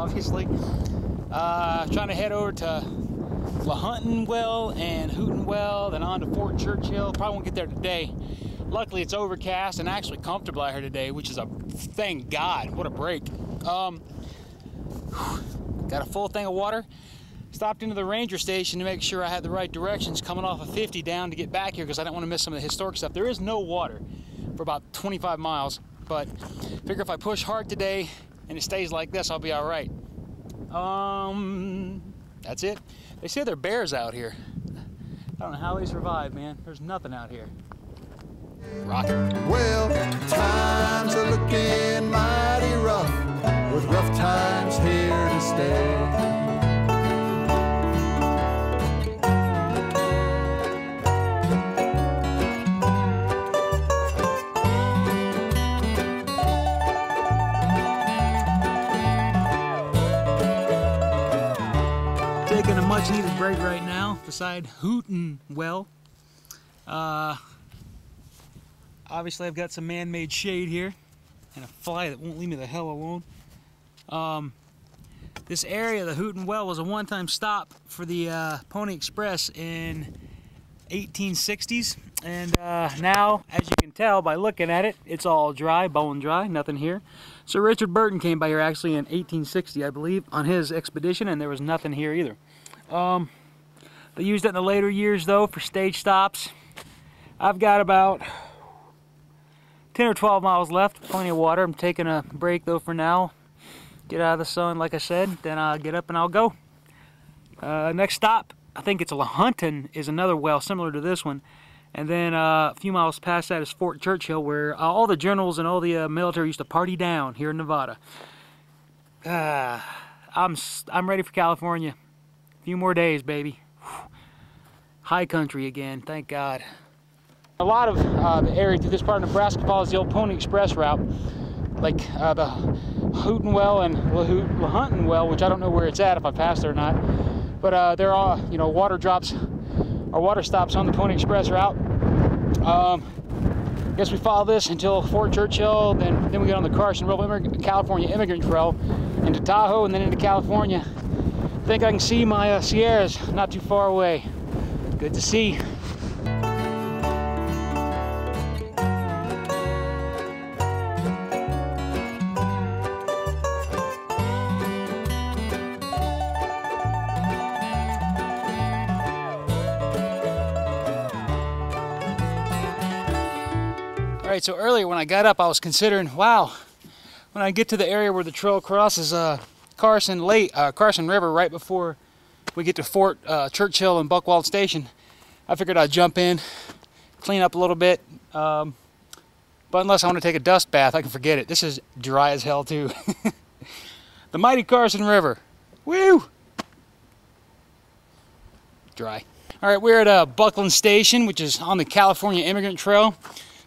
obviously. Trying to head over to Hooton Well and Hooton Well, then on to Fort Churchill. Probably won't get there today. Luckily, it's overcast and actually comfortable out here today, which is a thank God. What a break. Got a full thing of water. Stopped into the ranger station to make sure I had the right directions coming off of 50 down to get back here because I didn't want to miss some of the historic stuff. There is no water for about 25 miles, but figure if I push hard today and it stays like this, I'll be all right. That's it. They say there are bears out here. I don't know how they survive, man. There's nothing out here. Rocket. Well, times are looking mighty rough, with rough times here to stay. Taking a much needed break right now beside Hooton Well. Obviously I've got some man-made shade here and a fly that won't leave me the hell alone. This area, the Hooton Well, was a one-time stop for the Pony Express in 1860s, and now, as you can tell by looking at it, it's all dry, bone dry, nothing here. So Richard Burton came by here actually in 1860, I believe, on his expedition, and there was nothing here either. They used it in the later years though for stage stops. I've got about 10 or 12 miles left, plenty of water. I'm taking a break though for now. Get out of the sun, like I said, then I'll get up and I'll go. Next stop, I think it's Hooton, is another well similar to this one. And then a few miles past that is Fort Churchill, where all the generals and all the military used to party down here in Nevada. I'm ready for California. A few more days, baby. High country again, thank God. A lot of the area through this part of Nebraska follows the old Pony Express route, like the Hooton Well and Hooton Well, which I don't know where it's at, if I passed it or not. But there are, you know, water drops or water stops on the Pony Express route. Guess we follow this until Fort Churchill, then we get on the Carson River California Immigrant Trail into Tahoe and then into California. I think I can see my Sierras not too far away. Good to see. Alright, so earlier when I got up, I was considering, wow, when I get to the area where the trail crosses Carson River right before we get to Fort Churchill and Buckland Station, I figured I'd jump in, clean up a little bit, but unless I want to take a dust bath, I can forget it. This is dry as hell too. The mighty Carson River. Woo! Dry. Alright, we're at Buckland Station, which is on the California Immigrant Trail.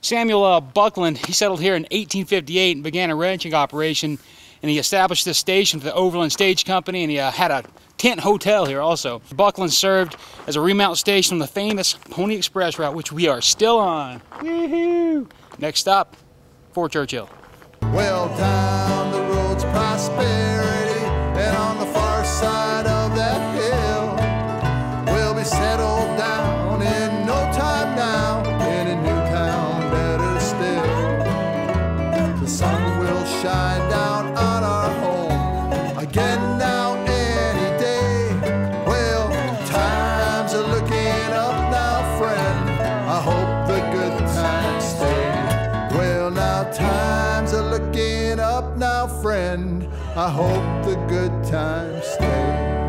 Samuel Buckland, he settled here in 1858 and began a ranching operation, and he established this station for the Overland Stage Company, and he had a tent hotel here also. Buckland served as a remount station on the famous Pony Express route, which we are still on. Woohoo! Next stop, Fort Churchill. Well, down the road's prosperity, and on the far side of that hill, we'll be settled down in no time now, in a new town, better still. The sun will shine down on our home again now any day. Well, times are looking up now, friend. I hope the good times stay. Well, now times are looking up now, friend. I hope the good times stay.